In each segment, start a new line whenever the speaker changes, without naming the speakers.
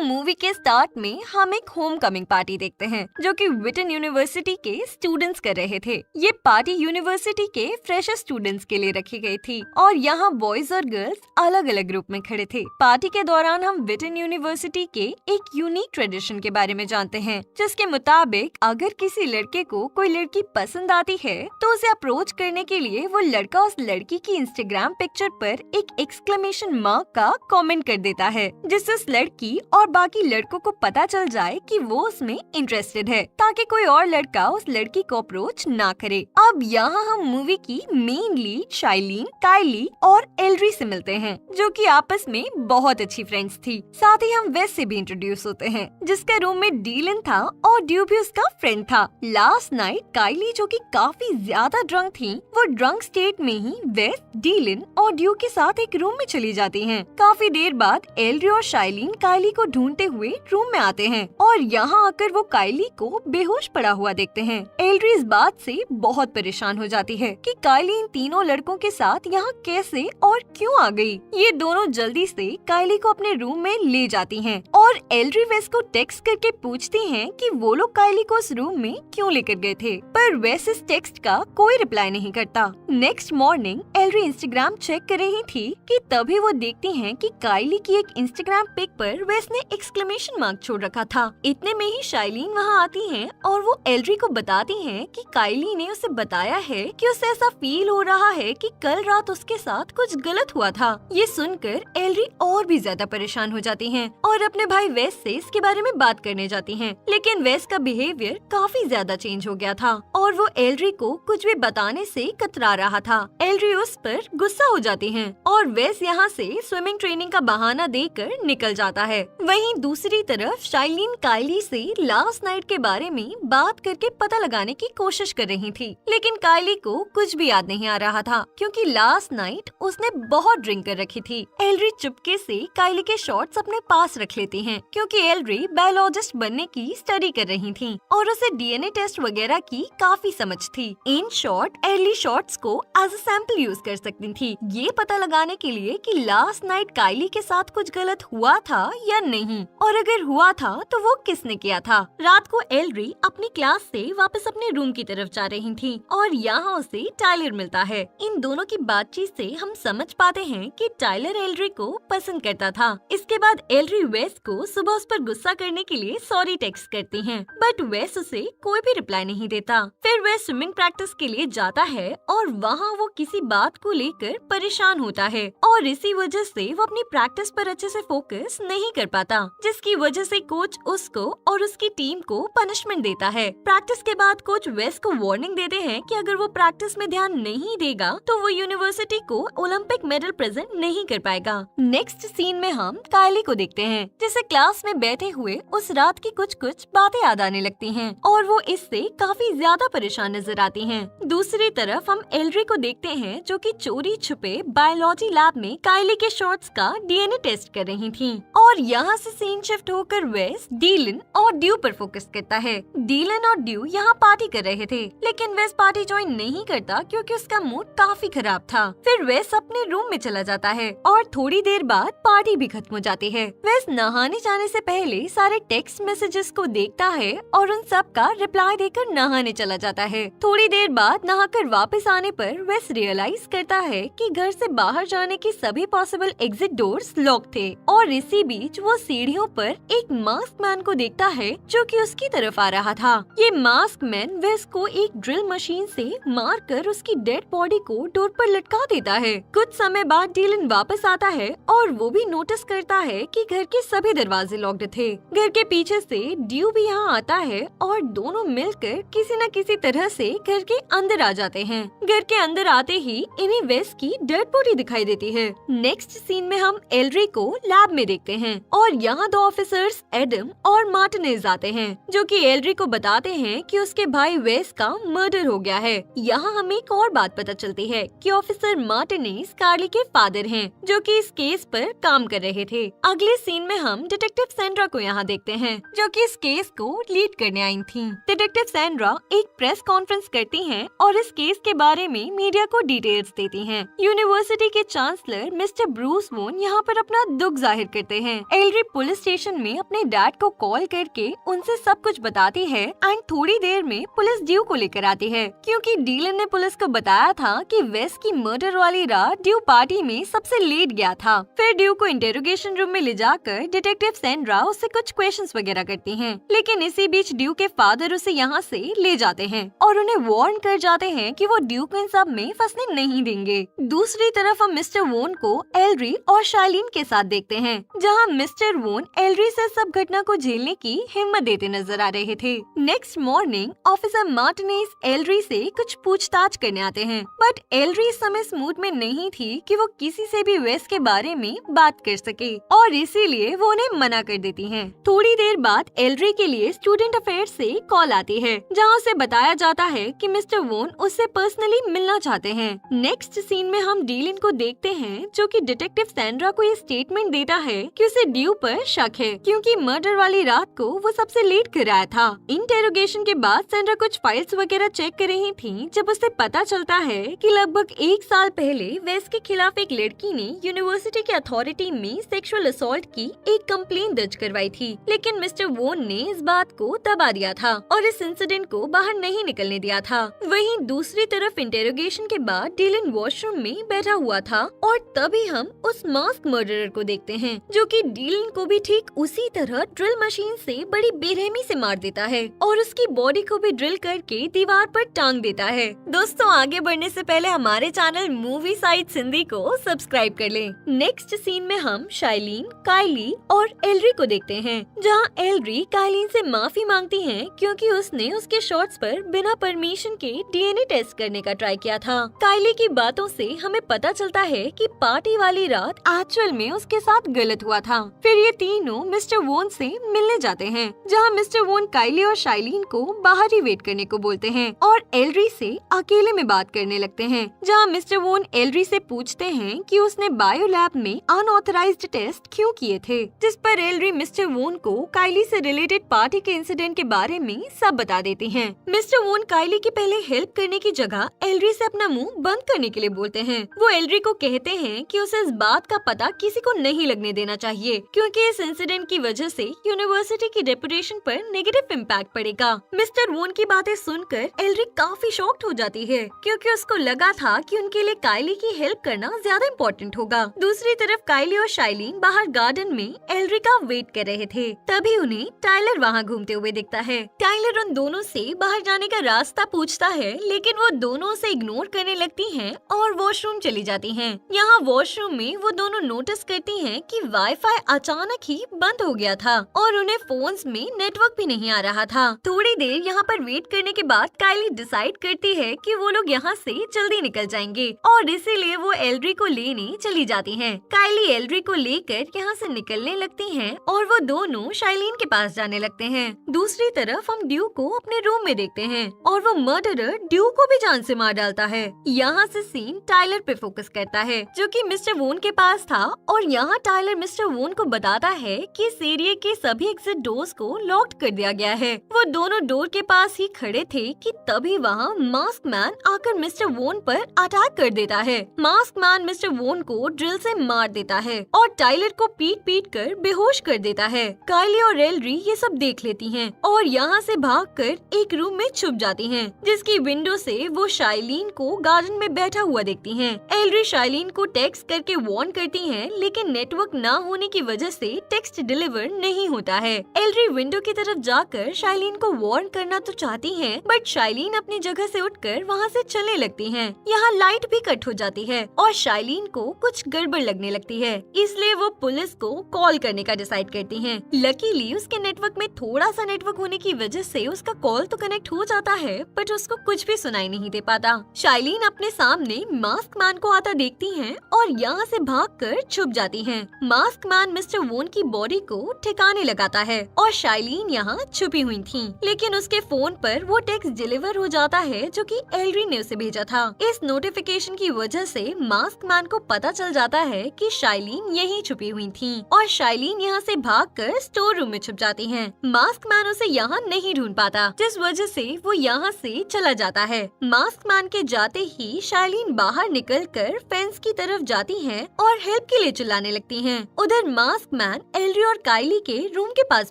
Movie के start में हम एक होम कमिंग पार्टी देखते हैं जो कि व्हिटन यूनिवर्सिटी के स्टूडेंट्स कर रहे थे। ये पार्टी यूनिवर्सिटी के फ्रेशर स्टूडेंट्स के लिए रखी गई थी और यहाँ बॉयज और गर्ल्स अलग अलग ग्रुप में खड़े थे। पार्टी के दौरान हम व्हिटन यूनिवर्सिटी के एक यूनिक ट्रेडिशन के बारे में जानते हैं, जिसके मुताबिक अगर किसी लड़के को कोई लड़की पसंद आती है तो उसे अप्रोच करने के लिए वो लड़का उस लड़की की इंस्टाग्राम पिक्चर पर एक एक्सक्लेमेशन मार्क का कमेंट कर देता है, जिससे उस लड़की और बाकी लड़कों को पता चल जाए कि वो उसमें इंटरेस्टेड है, ताकि कोई और लड़का उस लड़की को अप्रोच ना करे। अब यहाँ हम मूवी की मेन लीड शाइलीन, काइली और एल्ड्री से मिलते हैं, जो कि आपस में बहुत अच्छी फ्रेंड्स थी। साथ ही हम वेस से भी इंट्रोड्यूस होते हैं, जिसका रूम में डीलन था और ड्यू भी उसका फ्रेंड था। लास्ट नाइट काइली, जो कि काफी ज्यादा ड्रंक थी, वो ड्रंक स्टेट में ही वेस, डीलन और ड्यू के साथ एक रूम में चली जाती हैं। काफी देर बाद एल्ड्री और शाइलीन काइली को ढूंढते हुए रूम में आते हैं और यहाँ आकर वो काइली को बेहोश पड़ा हुआ देखते हैं। एल्ड्री इस बात से बहुत परेशान हो जाती है कि काइली इन तीनों लड़कों के साथ यहाँ कैसे और क्यों आ गई। ये दोनों जल्दी से काइली को अपने रूम में ले जाती हैं और एल्ड्री वेस को टेक्स्ट करके पूछती हैं कि वो लोग काइली को उस रूम में क्यों लेकर गए थे, पर वेस इस टेक्स्ट का कोई रिप्लाई नहीं करता। नेक्स्ट मॉर्निंग एल्ड्री इंस्टाग्राम चेक कर रही थी कि तभी वो देखती हैं कि काइली की एक इंस्टाग्राम पिक पर वेस ने एक्सक्लेमेशन मार्क छोड़ रखा था। इतने में ही शाइलीन वहाँ आती हैं और वो एल्ड्री को बताती हैं कि काइली ने उसे बताया है कि उसे ऐसा फील हो रहा है कि कल रात उसके साथ कुछ गलत हुआ था। ये सुनकर एल्ड्री और भी ज्यादा परेशान हो जाती हैं और अपने भाई वेस से इसके बारे में बात करने जाती हैं, लेकिन वेस का बिहेवियर काफी ज्यादा चेंज हो गया था और वो एल्ड्री को कुछ भी बताने से कतरा रहा था। एल्ड्री उस पर गुस्सा हो जाती है और वेस यहाँ से स्विमिंग ट्रेनिंग का बहाना देकर निकल जाता है। वहीं दूसरी तरफ शाइलीन काइली से लास्ट नाइट के बारे में बात करके पता लगाने की कोशिश कर रही थी, लेकिन काइली को कुछ भी याद नहीं आ रहा था क्योंकि लास्ट नाइट उसने बहुत ड्रिंक कर रखी थी। एल्ड्री चुपके से काइली के शॉट्स अपने पास रख लेती हैं क्योंकि एल्ड्री बायोलॉजिस्ट बनने की स्टडी कर रही थी और उसे डीएनए टेस्ट वगैरह की काफी समझ थी। इन शॉर्ट एल्ड्री शॉट्स को एज अ सैंपल यूज कर सकती थी, ये पता लगाने के लिए कि लास्ट नाइट काइली के साथ कुछ गलत हुआ था या नहीं, और अगर हुआ था तो वो किसने किया था। रात को एल्ड्री अपनी क्लास से वापस अपने रूम की तरफ जा रही थी और यहाँ उसे टाइलर मिलता है। इन दोनों की बातचीत से हम समझ पाते हैं कि टाइलर एल्ड्री को पसंद करता था। इसके बाद एल्ड्री वेस को सुबह उस पर गुस्सा करने के लिए सॉरी टेक्स्ट करती है, बट वेस उसे कोई भी रिप्लाई नहीं देता। फिर वेस स्विमिंग प्रैक्टिस के लिए जाता है और वहाँ वो किसी बात को लेकर परेशान होता है और इसी वजह से वो अपनी प्रैक्टिस पर अच्छे से फोकस नहीं कर पाता, जिसकी वजह से कोच उसको और उसकी टीम को पनिशमेंट देता है। प्रैक्टिस के बाद कोच वेस को वार्निंग देते हैं कि अगर वो प्रैक्टिस में ध्यान नहीं देगा तो वो यूनिवर्सिटी को ओलंपिक मेडल प्रेजेंट नहीं कर पाएगा। नेक्स्ट सीन में हम काइली को देखते हैं, जिसे क्लास में बैठे हुए उस रात की कुछ बातें याद आने लगती हैं और वो इससे काफी ज्यादा परेशान नजर आती हैं। दूसरी तरफ हम एल्ड्री को देखते हैं, जो कि चोरी छुपे बायोलॉजी लैब में काइली के शॉट्स का डीएनए टेस्ट कर रही थी और यहाँ से सीन शिफ्ट होकर वेस, डीलन और ड्यू पर फोकस करता है। डीलन और ड्यू यहाँ पार्टी कर रहे थे, लेकिन वेस पार्टी ज्वाइन नहीं करता क्योंकि उसका मूड काफी खराब था। फिर वेस अपने रूम में चला जाता है और थोड़ी देर बाद पार्टी भी खत्म हो जाती है। वेस नहाने जाने से पहले सारे टेक्स्ट मैसेजेस को देखता है और उन सब का रिप्लाई देकर नहाने चला जाता है। थोड़ी देर बाद नहाकर वापस आने पर वेस रियलाइज करता है कि घर से बाहर जाने की सभी पॉसिबल एग्जिट डोर्स लॉक थे और इसी बीच वो सीढ़ियों पर एक मास्क मैन को देखता है जो कि उसकी तरफ आ रहा था। ये मास्क मैन वेस को एक ड्रिल मशीन से मारकर उसकी डेड बॉडी को डोर पर लटका देता है। कुछ समय बाद डीलन वापस आता है और वो भी नोटिस करता है कि घर के सभी दरवाजे लॉक्ड थे। घर के पीछे से ड्यू भी यहाँ आता है और दोनों मिलकर किसी न किसी तरह से घर के अंदर आ जाते हैं। घर के अंदर आते ही इन्हें वेस की डेड बॉडी दिखाई देती है। नेक्स्ट सीन में हम एल्ड्री को लैब में देखते हैं और यहाँ दो ऑफिसर्स एडम और मार्टिनेज आते हैं, जो कि एल्ड्री को बताते हैं कि उसके भाई वेस का मर्डर हो गया है। यहाँ हमें एक और बात पता चलती है कि ऑफिसर मार्टिनेज कार्ली के फादर हैं, जो कि इस केस पर काम कर रहे थे। अगले सीन में हम डिटेक्टिव सैंड्रा को यहाँ देखते हैं, जो कि इस केस को लीड करने आई थी। डिटेक्टिव सैंड्रा एक प्रेस कॉन्फ्रेंस करती हैं और इस केस के बारे में मीडिया को डिटेल्स देती हैं। यूनिवर्सिटी के चांसलर मिस्टर ब्रूस वोन यहाँ पर अपना दुख जाहिर करते हैं। एल्ड्री एल्ड्री पुलिस स्टेशन में अपने डैड को कॉल करके उनसे सब कुछ बताती है एंड थोड़ी देर में पुलिस ड्यू को लेकर आती है, क्योंकि डीलन ने पुलिस को बताया था कि वेस की मर्डर वाली रात ड्यू पार्टी में सबसे लेट गया था। फिर ड्यू को इंटेरोगेशन रूम में ले जाकर डिटेक्टिव सैंड्रा उससे कुछ क्वेश्चंस वगैरह करती हैं, लेकिन इसी बीच ड्यू के फादर उसे यहाँ से ले जाते हैं और उन्हें वार्न कर जाते हैं कि वो ड्यू को इन सब में फंसने नहीं देंगे। दूसरी तरफ हम मिस्टर वोन को एल्ड्री और शाइलिन के साथ देखते हैं, जहाँ मिस्टर वोन एल्ड्री से सब घटना को झेलने की हिम्मत देते नजर आ रहे थे। नेक्स्ट मॉर्निंग ऑफिसर मार्टिनेज एल्ड्री से कुछ पूछताछ करने आते हैं, बट एल्ड्री इस समय इस मूड में नहीं थी कि वो किसी से भी वेस के बारे में बात कर सके और इसीलिए वो उन्हें मना कर देती हैं। थोड़ी देर बाद एल्ड्री के लिए स्टूडेंट अफेयर से कॉल आती है, जहाँ उसे बताया जाता है कि मिस्टर वोन उससे पर्सनली मिलना चाहते हैं। नेक्स्ट सीन में हम डीलन को देखते हैं, जो कि डिटेक्टिव सैंड्रा को ये स्टेटमेंट देता है कि उसे ड्यू पर शक है, क्योंकि मर्डर वाली रात को वो सबसे लेट कर आया था। इंटेरोगेशन के बाद सैंड्रा कुछ फाइल्स वगैरह चेक कर रही थी, जब उसे पता चलता है कि लगभग 1 साल पहले वेस के खिलाफ एक लड़की ने यूनिवर्सिटी की अथॉरिटी में सेक्सुअल असॉल्ट की एक कंप्लेंट दर्ज करवाई थी, लेकिन मिस्टर वोन ने इस बात को दबा दिया था और इस इंसिडेंट को बाहर नहीं निकलने दिया था। वहीं दूसरी तरफ इंटेरोगेशन के बाद डीलन वॉशरूम में बैठा हुआ था और तभी हम उस मास्क मर्डरर को देखते हैं, जो कि डीलन को भी ठीक उसी तरह ड्रिल मशीन से बड़ी बेरहमी से मार देता है और उसकी बॉडी को भी ड्रिल करके दीवार पर टांग देता है। दोस्तों, आगे बढ़ने से पहले हमारे चैनल मूवी साइट्स हिंदी को सब्सक्राइब कर लें। नेक्स्ट सीन में हम शाइलिन, काइली और एल्ड्री को देखते हैं, जहां एल्ड्री काइलिन से माफी मांगती है क्योंकि उसने उसके शॉर्ट्स पर बिना परमिशन के डीएनए टेस्ट करने का ट्राई किया था। काइली की बातों से हमें पता चलता है कि पार्टी वाली रात एक्चुअल में उसके साथ गलत हुआ था। फिर ये तीनों मिस्टर वोन से मिलने जाते हैं, जहाँ मिस्टर वोन काइली और शाइलिन को बाहर ही वेट करने को बोलते हैं और एल्ड्री से अकेले में बात करने लगते हैं, जहाँ मिस्टर वोन एल्ड्री से पूछते हैं कि उसने बायो लैब में अनऑथराइज्ड टेस्ट क्यों किए थे, जिस पर एल्ड्री मिस्टर वोन को काइली से रिलेटेड पार्टी के इंसिडेंट के बारे में सब बता देती हैं। मिस्टर वोन काइली की पहले हेल्प करने की जगह एल्ड्री से अपना मुंह बंद करने के लिए बोलते हैं। वो एल्ड्री को कहते हैं कि उसे इस बात का पता किसी को नहीं लगने देना चाहिए, क्योंकि इस इंसिडेंट की वजह से यूनिवर्सिटी की रेपुटेशन पर नेगेटिव इम्पैक्ट पड़ेगा। मिस्टर वोन की बातें सुनकर एल्ड्री काफी शॉक्ड हो जाती है, क्योंकि उसको लगा था कि उनके लिए काइली की हेल्प करना ज्यादा इम्पोर्टेंट होगा। दूसरी तरफ काइली और शाइलिन बाहर गार्डन में एल्ड्री का वेट कर रहे थे, तभी उन्हें टाइलर वहाँ घूमते हुए दिखता है। टाइलर उन दोनों से बाहर जाने का रास्ता पूछता है, लेकिन वो दोनों उसे इग्नोर करने लगती हैं और वॉशरूम चली जाती हैं। यहाँ वॉशरूम में वो दोनों नोटिस करती हैं कि वाईफाई अचानक ही बंद हो गया था और उन्हें फोन्स में नेटवर्क भी नहीं आ रहा था। थोड़ी देर यहाँ पर वेट करने के बाद काइली डिसाइड करती है कि वो लोग यहाँ से जल्दी निकल जाएंगे और इसीलिए वो एल्ड्री को लेने चली जाती हैं। काइली एल्ड्री को लेकर यहाँ से निकलने लगती हैं और वो दोनों शाइलिन के पास जाने लगते हैं। दूसरी तरफ हम ड्यू को अपने रूम में देखते हैं और वो मर्डरर ड्यू को भी जान से मार डालता है। यहाँ से सीन टाइलर पे फोकस करता है, जो कि मिस्टर वोन के पास था और यहाँ टाइलर मिस्टर वोन को बताता है कि इस एरिया के सभी एग्जिट डोर्स को लॉक्ड कर दिया गया है। वो दोनों डोर के पास ही खड़े थे कि तभी वहाँ मास्क मैन आकर मिस्टर वोन पर अटैक कर देता है। मास्क मैन मिस्टर वोन को ड्रिल से मार देता है और टाइलर को पीट कर बेहोश कर देता है। काइली और एल्ड्री ये सब देख लेती हैं और यहाँ से भागकर एक रूम में छुप जाती हैं, जिसकी विंडो से वो शाइलिन को गार्डन में बैठा हुआ देखती हैं। एल्ड्री शाइलिन को टेक्स्ट करके वार्न करती हैं, लेकिन नेटवर्क ना होने की वजह से टेक्स्ट डिलीवर नहीं होता है। एल्ड्री विंडो की तरफ जाकर शाइलिन को वार्न करना तो चाहती हैं, बट शाइलिन अपनी जगह से उठकर वहाँ से चलने लगती हैं। यहाँ लाइट भी कट हो जाती है और शाइलिन को कुछ गड़बड़ लगने लगती है, इसलिए वो पुलिस को कॉल करने का डिसाइड करती हैं। लकीली उसके नेटवर्क में थोड़ा सा नेटवर्क होने की वजह से उसका कॉल तो कनेक्ट हो जाता है, बट उसको कुछ भी सुनाई नहीं दे पाता। शाइलिन अपने सामने मास्क मैन को आता देखती हैं और यहाँ से भागकर छुप जाती हैं। मास्क मैन मिस्टर वोन की बॉडी को ठिकाने लगाता है और शाइलिन यहाँ छुपी हुई थी, लेकिन उसके फोन पर वो टेक्स्ट डिलीवर हो जाता है जो कि एल्ड्री ने उसे भेजा था। इस नोटिफिकेशन की वजह से मास्क मैन को पता चल जाता है कि शाइलिन यहीं छुपी हुई थी और शाइलिन यहाँ से भागकर स्टोर रूम में छुप जाती हैं। मास्क मैन उसे यहाँ नहीं ढूंढ पाता, जिस वजह से वो यहाँ से चला जाता है। मास्क मैन के जाते ही शाइलिन बाहर निकलकर फेंस की तरफ जाती हैं और हेल्प के लिए चिल्लाने लगती हैं। उधर मास्क मास्क मैन एल्ड्री और काइली के रूम के पास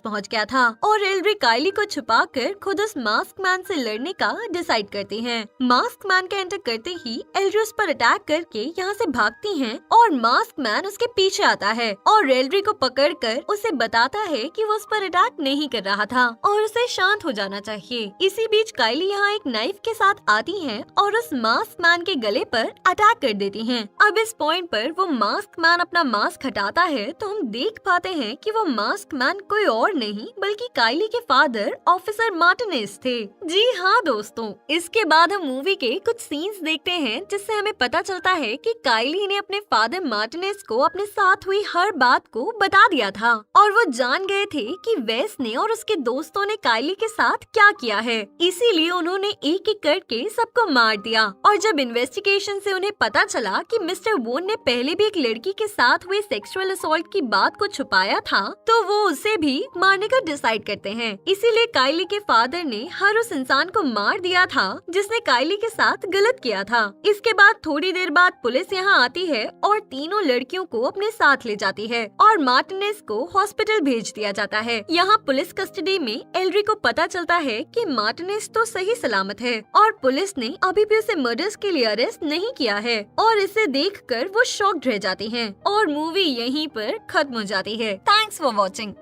पहुंच गया था और एल्ड्री काइली को छुपाकर खुद उस मास्क मैन से लड़ने का डिसाइड करती है। मास्क मैन के एंटर करते ही एल्ड्री उस पर अटैक करके यहाँ से भागती है और मास्क मैन उसके पीछे आता है और एल्ड्री को पकड़कर उसे बताता है कि वो उस पर अटैक नहीं कर रहा था और उसे शांत हो जाना चाहिए। इसी बीच काइली यहाँ एक नाइफ के साथ आती है और उस मास्क मैन के गले पर अटैक कर देती है। अब इस पॉइंट पर वो मास्क मैन अपना मास्क हटाता है तो हम देख पाते हैं कि वो मास्क मैन कोई और नहीं बल्कि काइली के फादर ऑफिसर मार्टिनेज थे। जी हाँ दोस्तों, इसके बाद हम मूवी के कुछ सीन्स देखते हैं जिससे हमें पता चलता है कि काइली ने अपने फादर मार्टिनेज को अपने साथ हुई हर बात को बता दिया था और वो जान गए थे कि वेस ने और उसके दोस्तों ने काइली के साथ क्या किया है। इसीलिए उन्होंने एक एक करके सबको मार दिया और जब इन्वेस्टिगेशन से उन्हें पता चला कि मिस्टर वोन ने पहले भी एक लड़की के साथ हुए सेक्सुअल असॉल्ट की बात को छुपाया था तो वो उसे भी मारने का डिसाइड करते हैं। इसीलिए काइली के फादर ने हर उस इंसान को मार दिया था जिसने काइली के साथ गलत किया था। इसके बाद थोड़ी देर बाद पुलिस यहाँ आती है और तीनों लड़कियों को अपने साथ ले जाती है और मार्टिनेज को हॉस्पिटल भेज दिया जाता है। यहाँ पुलिस कस्टडी में एल्ड्री को पता चलता है कि मार्टिनेज तो सही सलामत है और पुलिस ने अभी भी उसे मर्डर्स के लिए अरेस्ट नहीं किया है और इसे देखकर वो शॉक्ड रह जाती हैं और मूवी यहीं पर खत्म हो जाती है। Thanks for watching.